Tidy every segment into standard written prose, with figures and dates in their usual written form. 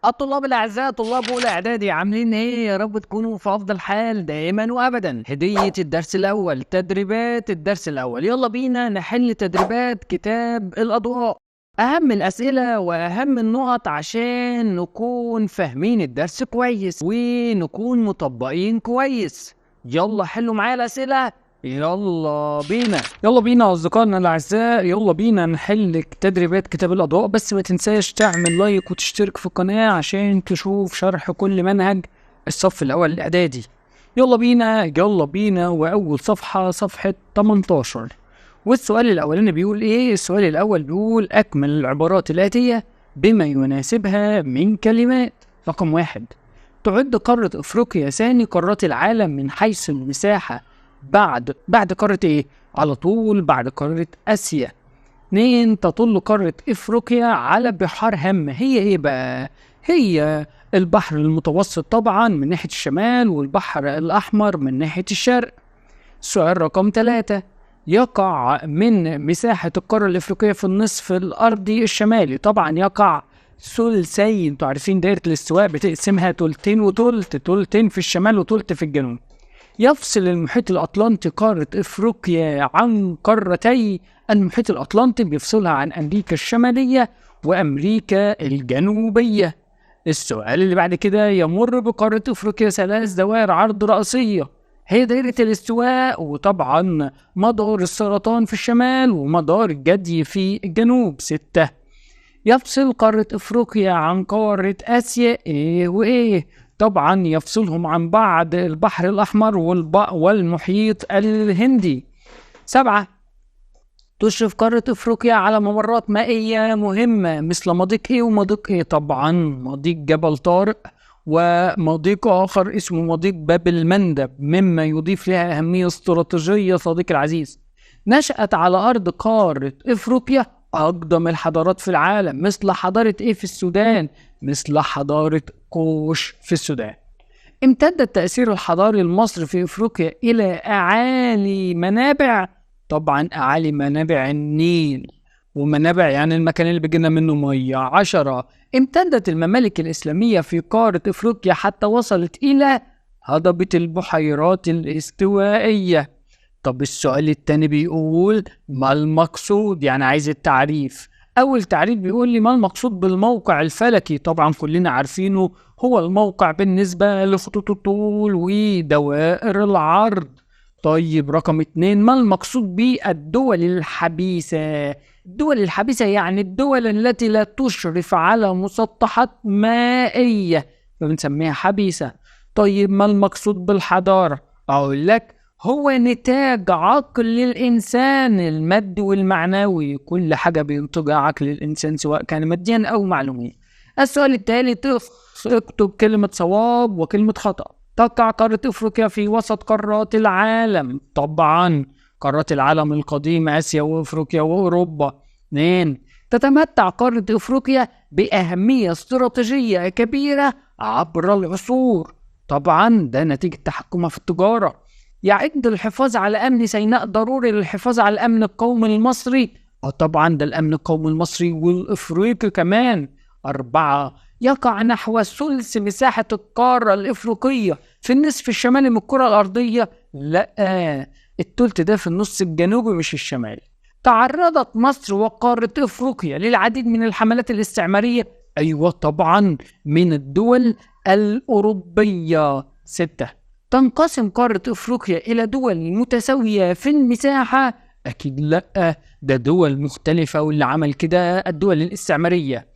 الطلاب الأعزاء، طلاب أولى إعدادي، عاملين إيه؟ يا رب تكونوا في أفضل حال دائما وأبدا. هدية الدرس الأول، تدريبات الدرس الأول. يلا بينا نحل تدريبات كتاب الأضواء. أهم الأسئلة وأهم النقط عشان نكون فاهمين الدرس كويس ونكون مطبقين كويس. يلا حلوا معايا الأسئلة. يلا بينا أصدقائنا الأعزاء، يلا بينا نحل تدريبات كتاب الأضواء. بس ما تنساش تعمل لايك وتشترك في القناة عشان تشوف شرح كل منهج الصف الأول الإعدادي. يلا بينا وأول صفحة صفحة 18. والسؤال الأولاني بيقول إيه؟ السؤال الأول بيقول أكمل العبارات الآتية بما يناسبها من كلمات. رقم 1: تعد قارة أفريقيا ثاني قارات العالم من حيث المساحة بعد قارة ايه؟ على طول بعد قارة آسيا. 2: تطل قارة افريقيا على بحار هامة. هي ايه بقى؟ هي البحر المتوسط طبعا من ناحية الشمال، والبحر الأحمر من ناحية الشرق. سؤال رقم 3: يقع من مساحة القارة الإفريقية في النصف الأرضي الشمالي. طبعا يقع ثلثي. انتوا عارفين دايرة الاستواء بتقسمها تلتين وتلت، تلتين في الشمال وتلت في الجنوب. يفصل المحيط الأطلنطي قارة إفريقيا عن قارتي المحيط الأطلنطي، بيفصلها عن أمريكا الشمالية وأمريكا الجنوبية. السؤال اللي بعد كده: يمر بقارة إفريقيا 3 دوائر عرض رئيسية، هي دائرة الاستواء، وطبعا مدار السرطان في الشمال ومدار الجدي في الجنوب. 6: يفصل قارة إفريقيا عن قارة آسيا إيه وإيه؟ طبعا يفصلهم عن بعض البحر الأحمر والمحيط الهندي. 7: تشرف قارة إفريقيا على ممرات مائية مهمة مثل مضيق إيه ومضيق إيه؟ طبعا مضيق جبل طارق، ومضيق آخر اسمه مضيق باب المندب، مما يضيف لها أهمية استراتيجية. صديقي العزيز، نشأت على أرض قارة إفريقيا أقدم الحضارات في العالم، مثل حضارة إيه في السودان؟ مثل حضارة كوش في السودان. امتد التأثير الحضاري المصري في إفريقيا إلى أعالي منابع. طبعا أعالي منابع النيل، ومنابع يعني المكان اللي بيجينا منه مية. 10: امتدت الممالك الإسلامية في قارة إفريقيا حتى وصلت إلى هضبة البحيرات الاستوائية. طب السؤال التاني بيقول ما المقصود؟ يعني عايز التعريف. أول تعريف بيقول لي ما المقصود بالموقع الفلكي؟ طبعا كلنا عارفينه، هو الموقع بالنسبة لخطوط الطول ودوائر العرض. طيب رقم 2: ما المقصود بالدول الحبيسة؟ الدول الحبيسة يعني الدول التي لا تشرف على مسطحات مائية، فبنسميها حبيسة. طيب ما المقصود بالحضارة؟ أقول لك هو نتاج عقل الإنسان المادي والمعنوي، كل حاجة بينتجها عقل الإنسان سواء كان ماديا أو معلوميا. السؤال الثالث: اكتب كلمة صواب وكلمة خطأ. تقع قارة أفريقيا في وسط قارات العالم. طبعا قارات العالم القديم آسيا وأفريقيا وأوروبا. 2: تتمتع قارة أفريقيا بأهمية استراتيجية كبيرة عبر العصور. طبعا ده نتيجة تحكمها في التجارة. يعد الحفاظ على أمن سيناء ضروري للحفاظ على الأمن القومي المصري. طبعا ده الأمن القومي المصري والإفريقي كمان. 4: يقع نحو ثلث مساحة القارة الإفريقية في النصف الشمالي من الكرة الأرضية. لا، التلت ده في النص الجنوبي مش الشمالي. تعرضت مصر وقارة إفريقيا للعديد من الحملات الاستعمارية. أيوة طبعا، من الدول الأوروبية. 6: تنقسم قارة أفريقيا إلى دول متساوية في المساحة؟ أكيد لأ، ده دول مختلفة، واللي عمل كده الدول الاستعمارية.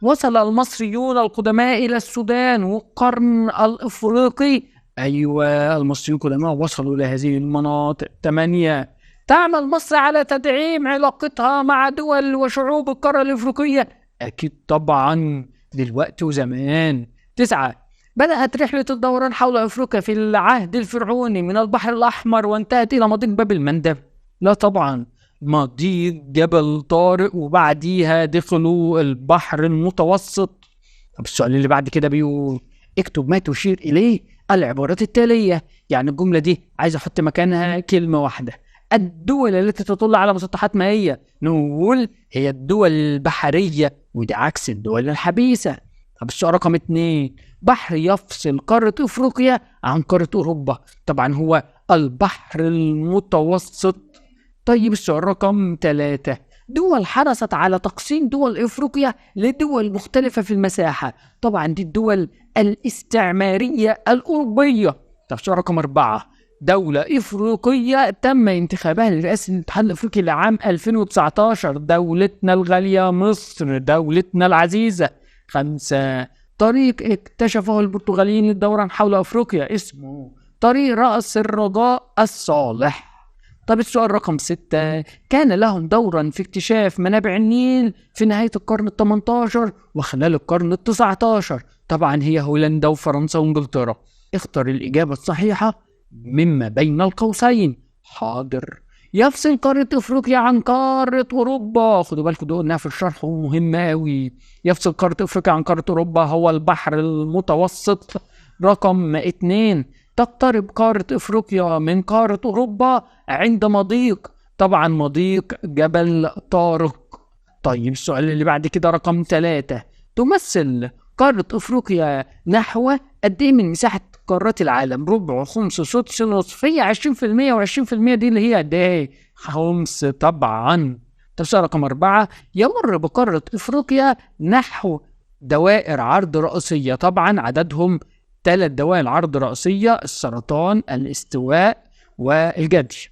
وصل المصريون القدماء إلى السودان والقرن الإفريقي. أيوة، المصريون القدماء وصلوا إلى هذه المناطق. 8: تعمل مصر على تدعيم علاقتها مع دول وشعوب القارة الإفريقية؟ أكيد طبعا، دلوقتي وزمان. 9: بدأت رحلة الدوران حول أفريقيا في العهد الفرعوني من البحر الأحمر وانتهت إلى مضيق باب المندب؟ لا طبعا، مضيق جبل طارق، وبعديها دخلوا البحر المتوسط. طب السؤال اللي بعد كده بيقول اكتب ما تشير إليه العبارات التالية. يعني الجملة دي عايز أحط مكانها كلمة واحدة. الدول التي تطل على مسطحات مائية، نقول هي الدول البحرية، وده عكس الدول الحبيسة. طب السؤال رقم 2، بحر يفصل قارة افريقيا عن قارة اوروبا؟ طبعا هو البحر المتوسط. طيب السؤال رقم 3، دول حرصت على تقسيم دول افريقيا لدول مختلفة في المساحة؟ طبعا دي الدول الاستعمارية الاوروبية. طب السؤال رقم 4، دولة افريقية تم انتخابها لرئاسة الاتحاد الافريقي لعام 2019؟ دولتنا الغالية مصر، دولتنا العزيزة. 5، طريق اكتشفه البرتغاليين للدوران حول افريقيا اسمه طريق رأس الرجاء الصالح. طب السؤال رقم 6، كان لهم دورا في اكتشاف منابع النيل في نهاية القرن ال18 وخلال القرن ال19؟ طبعا هي هولندا وفرنسا وانجلترا. اختر الإجابة الصحيحة مما بين القوسين. حاضر. يفصل قارة افريقيا عن قارة اوروبا؟ خدوا بالكم دول انها في الشرح ومهمة اوي. يفصل قارة افريقيا عن قارة اوروبا هو البحر المتوسط. رقم 2، تقترب قارة افريقيا من قارة اوروبا عند مضيق؟ طبعا مضيق جبل طارق. طيب السؤال اللي بعد كده رقم 3، تمثل قارة افريقيا نحو قد ايه من مساحة قارات العالم؟ ربع، خمس، سدس، نصف؟ هي 20% و20% دي اللي هي قد ايه؟ خمس طبعا. طب السؤال رقم 4، يمر بقارة افريقيا نحو دوائر عرض رئيسية؟ طبعا عددهم 3 دوائر عرض رئيسية: السرطان، الاستواء، والجدي.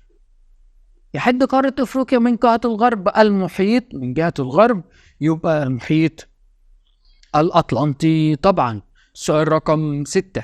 يحد قارة افريقيا من جهة الغرب المحيط، من جهة الغرب يبقى المحيط الأطلنطي طبعا. السؤال رقم 6،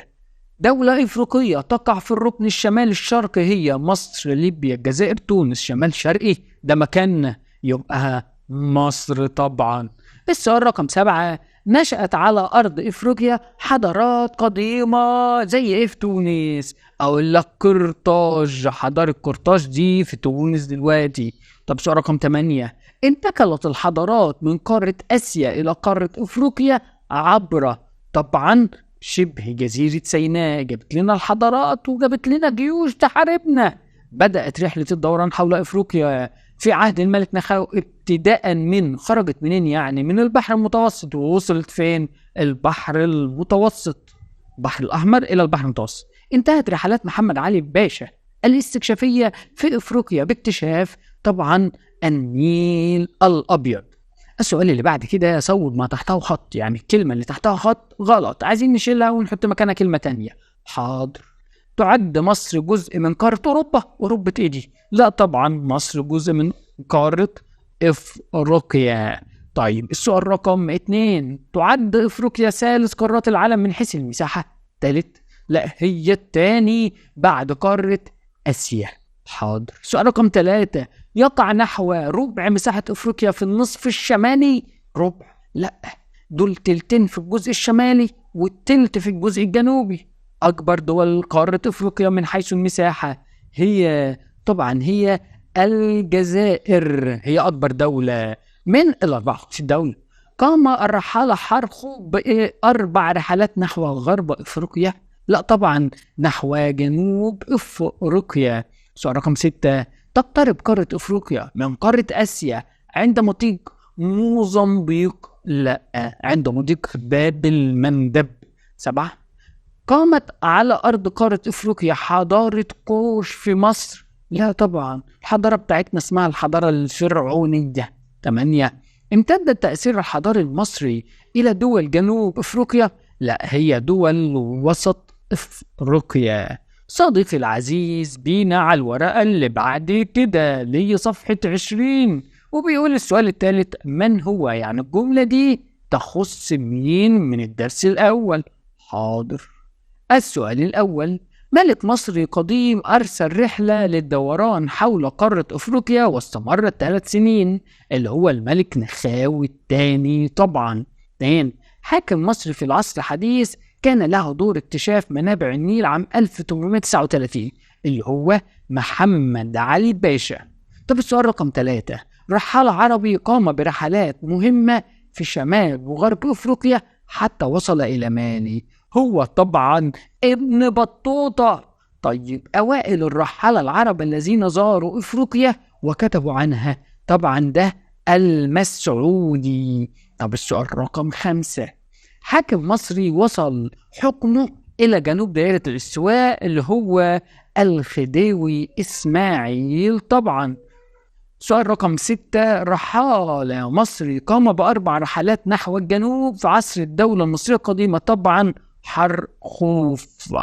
دولة إفريقية تقع في الركن الشمالي الشرقي هي مصر، ليبيا، الجزائر، تونس؟ شمال شرقي ده مكاننا، يبقى مصر طبعا. السؤال رقم 7، نشأت على أرض إفريقيا حضارات قديمة زي إيه في تونس؟ أقول لك قرطاج، حضارة قرطاج دي في تونس دلوقتي. طب السؤال رقم 8، انتقلت الحضارات من قارة آسيا إلى قارة إفريقيا عبر طبعا شبه جزيرة سيناء. جابت لنا الحضارات وجابت لنا جيوش تحاربنا. بدأت رحلة الدوران حول إفريقيا في عهد الملك نخاو، ابتداء من خرجت منين يعني؟ من البحر المتوسط ووصلت فين؟ البحر المتوسط، البحر الأحمر إلى البحر المتوسط. انتهت رحلات محمد علي باشا الاستكشافية في إفريقيا باكتشاف طبعا النيل الأبيض. السؤال اللي بعد كده صوب ما تحته خط، يعني الكلمة اللي تحتها خط غلط، عايزين نشيلها ونحط مكانها كلمة تانية. حاضر. تعد مصر جزء من قارة أوروبا؟ أوروبا إيه دي؟ لا طبعا مصر جزء من قارة إفريقيا. طيب السؤال رقم 2، تعد إفريقيا ثالث قارات العالم من حيث المساحة؟ تالت؟ لا هي التاني بعد قارة آسيا. حاضر. سؤال رقم 3، يقع نحو ربع مساحة افريقيا في النصف الشمالي؟ ربع؟ لا، دول تلتين في الجزء الشمالي والتلت في الجزء الجنوبي. اكبر دول قارة افريقيا من حيث المساحة هي طبعا هي الجزائر، هي اكبر دولة من ال24 دولة. قام الرحالة حرخو ب4 رحلات نحو غرب افريقيا؟ لا طبعا نحو جنوب افريقيا. سؤال رقم 6، تقترب قارة افريقيا من قارة اسيا عند مضيق موزمبيق؟ لا، عند مضيق باب المندب. 7، قامت على ارض قارة افريقيا حضارة كوش في مصر؟ لا طبعا الحضارة بتاعتنا اسمها الحضارة الفرعونية. 8، امتد التأثير الحضاري المصري الى دول جنوب افريقيا؟ لا هي دول وسط افريقيا. صديقي العزيز بينا على الورقة اللي بعد كده ليه صفحة 20، وبيقول السؤال الثالث، من هو؟ يعني الجملة دي تخص مين من الدرس الأول؟ حاضر. السؤال الأول، ملك مصري قديم أرسل رحلة للدوران حول قارة أفريقيا واستمرت 3 سنين، اللي هو الملك نخاو الثاني طبعا. 2، حاكم مصري في العصر الحديث كان له دور اكتشاف منابع النيل عام 1839، اللي هو محمد علي باشا. طب السؤال رقم 3، رحال عربي قام برحلات مهمة في شمال وغرب أفريقيا حتى وصل إلى مالي؟ هو طبعا ابن بطوطة. طيب أوائل الرحالة العرب الذين زاروا أفريقيا وكتبوا عنها؟ طبعا ده المسعودي. طب السؤال رقم 5، حاكم مصري وصل حكمه إلى جنوب دائرة الاستواء اللي هو الخديوي إسماعيل طبعا. سؤال رقم 6. رحالة مصري قام ب4 رحلات نحو الجنوب في عصر الدولة المصرية القديمة، طبعا حرخوف.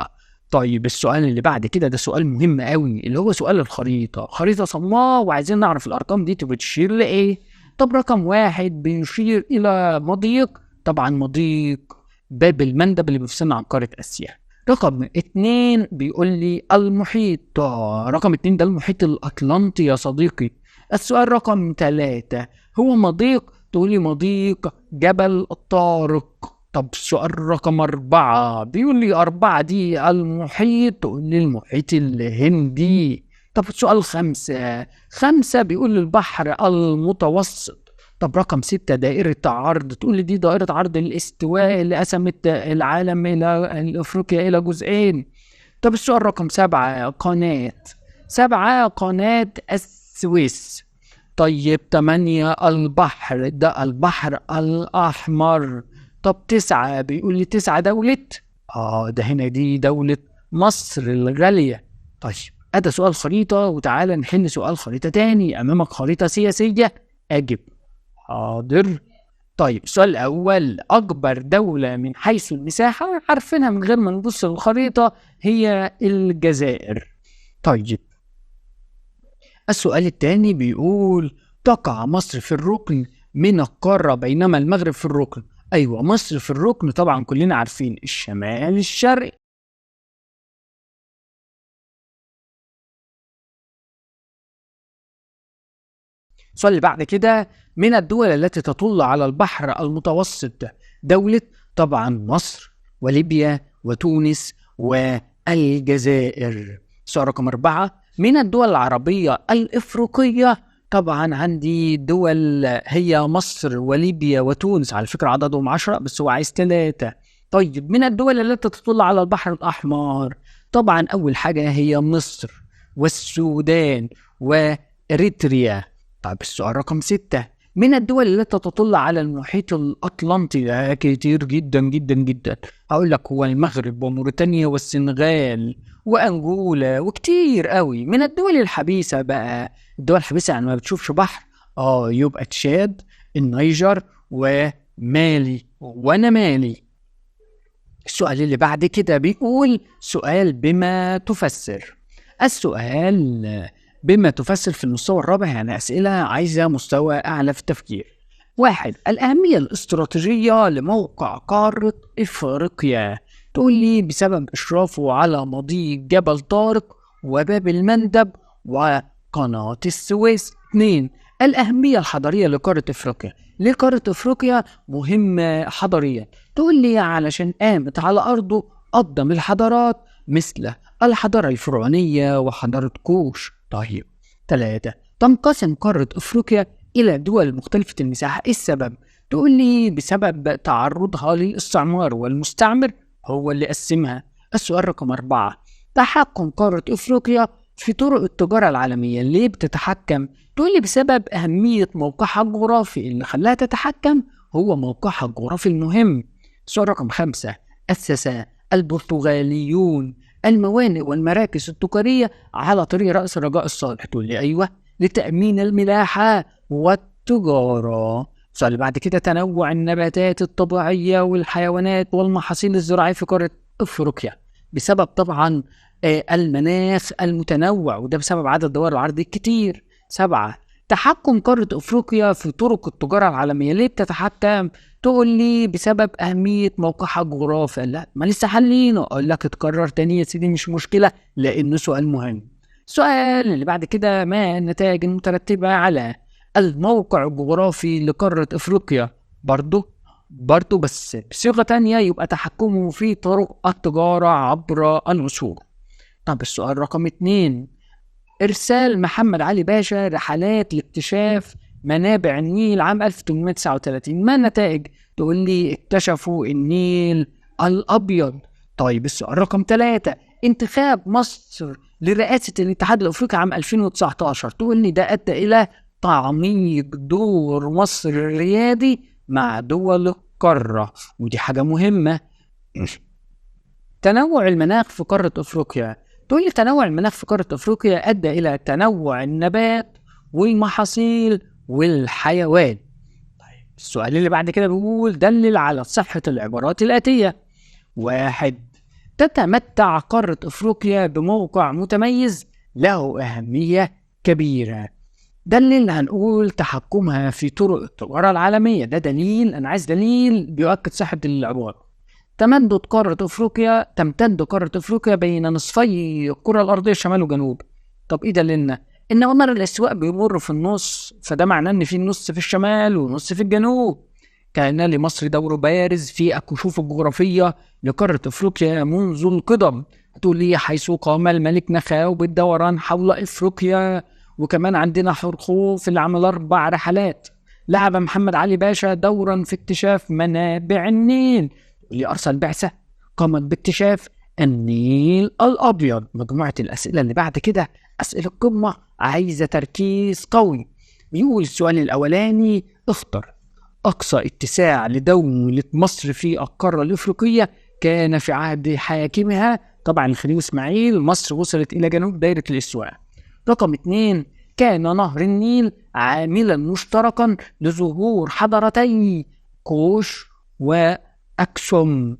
طيب السؤال اللي بعد كده ده سؤال مهم قوي، اللي هو سؤال الخريطة. خريطة صماء وعايزين نعرف الأرقام دي بتشير لإيه. طب رقم 1 بيشير إلى مضيق، طبعا مضيق باب المندب اللي بيفصلنا عن قارة آسيا. رقم 2 بيقول لي المحيط، رقم 2 ده المحيط الأطلنطي يا صديقي. السؤال رقم 3 هو مضيق، تقولي مضيق جبل الطارق. طب السؤال رقم 4 بيقول لي 4 دي المحيط، تقول لي المحيط الهندي. طب السؤال 5 بيقول لي البحر المتوسط. طب رقم 6 دائرة عرض، تقول لي دي دائرة عرض الاستواء اللي قسمت العالم إلى أفريقيا إلى جزئين. طب السؤال رقم 7 قناة السويس. طيب 8 البحر، ده البحر الأحمر. طب 9 بيقول لي 9 دولة، ده هنا دي دولة مصر الغالية. طيب ده سؤال خريطة، وتعالى نحل سؤال خريطة تاني. أمامك خريطة سياسية، أجب. حاضر. طيب السؤال الأول، أكبر دولة من حيث المساحة، عارفينها من غير ما نبص للخريطة، هي الجزائر. طيب السؤال الثاني بيقول تقع مصر في الركن من القارة بينما المغرب في الركن. أيوة مصر في الركن طبعا كلنا عارفين الشمال الشرقي. السؤال اللي بعد كده، من الدول التي تطل على البحر المتوسط دولة، طبعا مصر وليبيا وتونس والجزائر. سؤال رقم 4 من الدول العربية الإفريقية، طبعا عندي دول هي مصر وليبيا وتونس، على فكرة عددهم 10 بس هو عايز 3. طيب من الدول التي تطل على البحر الأحمر، طبعا أول حاجة هي مصر والسودان وإريتريا. طيب السؤال رقم 6 من الدول التي تطل على المحيط الأطلنطي، ده كتير جدا جدا جدا. هقول لك هو المغرب وموريتانيا والسنغال وأنجولا وكتير قوي. من الدول الحبيسة بقى، الدول الحبيسة يعني ما بتشوفش بحر، يبقى تشاد، النيجر ومالي، وانا مالي. السؤال اللي بعد كده بيقول سؤال بما تفسر. السؤال بما تفسر في المستوى الرابع، يعني أسئلة عايزة مستوى أعلى في التفكير. 1 الأهمية الاستراتيجية لموقع قارة إفريقيا، تقول لي بسبب إشرافه على مضيق جبل طارق وباب المندب وقناة السويس. 2 الأهمية الحضارية لقارة إفريقيا. ليه قارة إفريقيا مهمة حضاريا؟ تقول لي علشان قامت على أرضه أقدم الحضارات مثل الحضارة الفرعونية وحضارة كوش. طيب 3 تنقسم قارة أفريقيا إلى دول مختلفة المساحة، إيه السبب؟ تقول لي بسبب تعرضها للاستعمار والمستعمر هو اللي قسمها. السؤال رقم 4 تحكم قارة أفريقيا في طرق التجارة العالمية، ليه بتتحكم؟ تقول لي بسبب أهمية موقعها الجغرافي، اللي خلاها تتحكم هو موقعها الجغرافي المهم. السؤال رقم 5 أسس البرتغاليون الموانئ والمراكز التجارية على طريق رأس الرجاء الصالح. تقول لي أيوة لتأمين الملاحة والتجارة. السؤال اللي بعد كده تنوع النباتات الطبيعية والحيوانات والمحاصيل الزراعية في قارة أفريقيا بسبب طبعا المناخ المتنوع، وده بسبب عدد دوار العرض الكتير. 7 تحكم قارة أفريقيا في طرق التجارة العالمية، ليه بتتحكم؟ تقول لي بسبب أهمية موقعها الجغرافي. لا ما لسه حلينه، أقول لك اتكرر تاني يا سيدي مش مشكلة لأنه سؤال مهم. السؤال اللي بعد كده ما النتائج المترتبة على الموقع الجغرافي لقارة أفريقيا؟ برضو بس بصيغة تانية، يبقى تحكمه في طرق التجارة عبر العصور. طب السؤال رقم 2 إرسال محمد علي باشا رحلات لاكتشاف منابع النيل عام 1839، ما النتائج؟ تقول لي اكتشفوا النيل الأبيض. طيب السؤال رقم 3 انتخاب مصر لرئاسة الاتحاد الأفريقي عام 2019، تقول لي ده أدى إلى تعميق دور مصر الريادي مع دول قارة، ودي حاجة مهمة. تنوع المناخ في قارة أفريقيا. تقول لي تنوع المناخ في قارة أفريقيا أدى إلى تنوع النبات والمحاصيل والحيوان. السؤال اللي بعد كده بيقول دلل على صحة العبارات الآتية. 1. تتمتع قارة أفريقيا بموقع متميز له أهمية كبيرة. دليل هنقول تحكمها في طرق التجارة العالمية، ده دليل، أنا عايز دليل بيؤكد صحة العبارة. تمتد قارة أفريقيا بين نصفي الكرة الأرضية شمال وجنوب. طب إيه دليلنا؟ إن قمر الاستواء بيمر في النص، فده معناه إن في نص في الشمال ونص في الجنوب. كان لمصر دور بارز في الكشوف الجغرافية لقارة أفريقيا منذ القدم. هتقول لي حيث قام الملك نخاو بالدوران حول أفريقيا، وكمان عندنا حرخوف اللي عمل 4 رحلات. لعب محمد علي باشا دورا في اكتشاف منابع النيل، اللي أرسل بعثة قامت باكتشاف النيل الأبيض. مجموعة الأسئلة اللي بعد كده أسئلة قمة عايزة تركيز قوي. بيقول السؤال الأولاني اختر أقصى اتساع لدولة مصر في القارة الأفريقية كان في عهد حاكمها. طبعا الخديوي إسماعيل. مصر وصلت إلى جنوب دائرة الاستواء. رقم 2 كان نهر النيل عاملا مشتركا لظهور حضارتي كوش وأكسوم.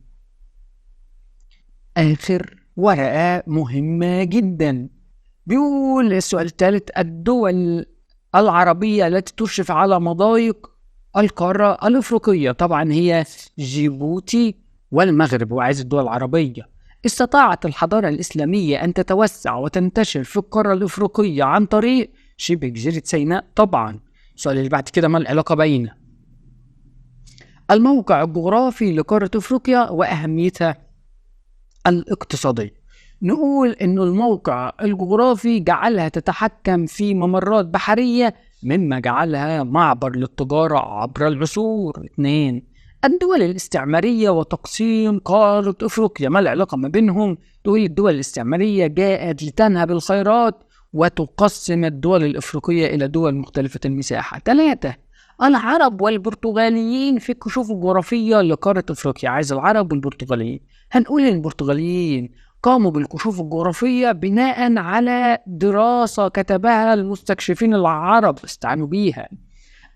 آخر ورقة مهمة جدا. بيقول السؤال الثالث الدول العربية التي تشرف على مضايق القارة الأفريقية. طبعا هي جيبوتي والمغرب، وعايز الدول العربية. استطاعت الحضارة الإسلامية أن تتوسع وتنتشر في القارة الأفريقية عن طريق شبه جزيرة سيناء. طبعا السؤال اللي بعد كده ما العلاقة بين الموقع الجغرافي لقارة أفريقيا وأهميتها الاقتصادية. نقول إنه الموقع الجغرافي جعلها تتحكم في ممرات بحرية، مما جعلها معبر للتجارة عبر العصور. 2 الدول الاستعمارية وتقسيم قارة أفريقيا. ما العلاقة ما بينهم؟ تقول الدول الاستعمارية جاءت لتنهب الخيرات وتقسم الدول الأفريقية إلى دول مختلفة المساحة. 3 العرب والبرتغاليين في الكشوف الجغرافية لقارة أفريقيا. عايز العرب والبرتغاليين. هنقول البرتغاليين قاموا بالكشوف الجغرافية بناء على دراسة كتبها المستكشفين العرب استعانوا بيها.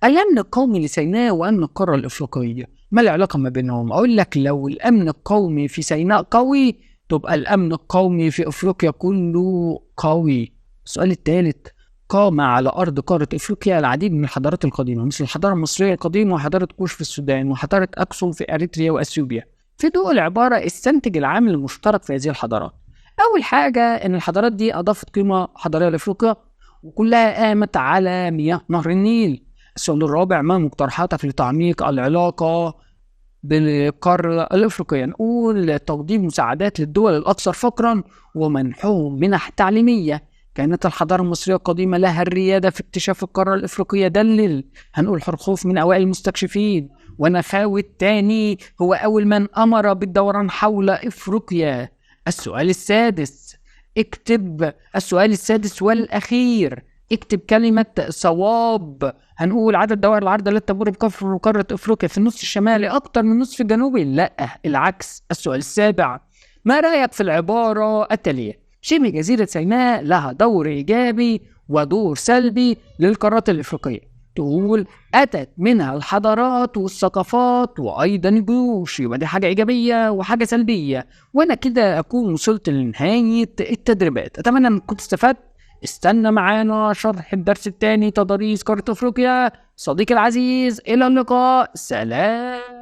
الأمن القومي لسيناء وأمن القارة الأفريقية، ما العلاقة ما بينهم؟ أقول لك لو الأمن القومي في سيناء قوي تبقى الأمن القومي في أفريقيا كله قوي. السؤال الثالث قام على أرض قارة أفريقيا العديد من الحضارات القديمة، مثل الحضارة المصرية القديمة وحضارة كوش في السودان وحضارة أكسوم في أريتريا وأثيوبيا. في ضوء العبارة استنتج العامل المشترك في هذه الحضارات. أول حاجة إن الحضارات دي أضافت قيمة حضارية لأفريقيا وكلها قامت على مياه نهر النيل. السؤال الرابع ما مقترحاتك لتعميق العلاقة بالقارة الأفريقية؟ نقول تقديم مساعدات للدول الأكثر فقرا ومنحهم منح تعليمية. كانت الحضارة المصرية القديمة لها الريادة في اكتشاف القارة الأفريقية. دلل هنقول حرخوف من أوائل المستكشفين، ونخاوي الثاني هو أول من أمر بالدوران حول أفريقيا. السؤال السادس اكتب السؤال السادس والأخير اكتب كلمة صواب. هنقول عدد دوائر العرض التي تمر بكفر قارة أفريقيا في النصف الشمالي أكتر من النصف الجنوبي. لا، العكس. السؤال السابع ما رأيك في العبارة التالية؟ شبه جزيرة سيناء لها دور إيجابي ودور سلبي للقارات الأفريقية. تقول أتت منها الحضارات والثقافات وأيضا الجيوش، يبقى دي حاجة إيجابية وحاجة سلبية. وأنا كده أكون وصلت لنهاية التدريبات. أتمنى أن كنت استفدت. استنى معانا شرح الدرس الثاني تضاريس قارة أفريقيا. صديقي العزيز إلى اللقاء. سلام.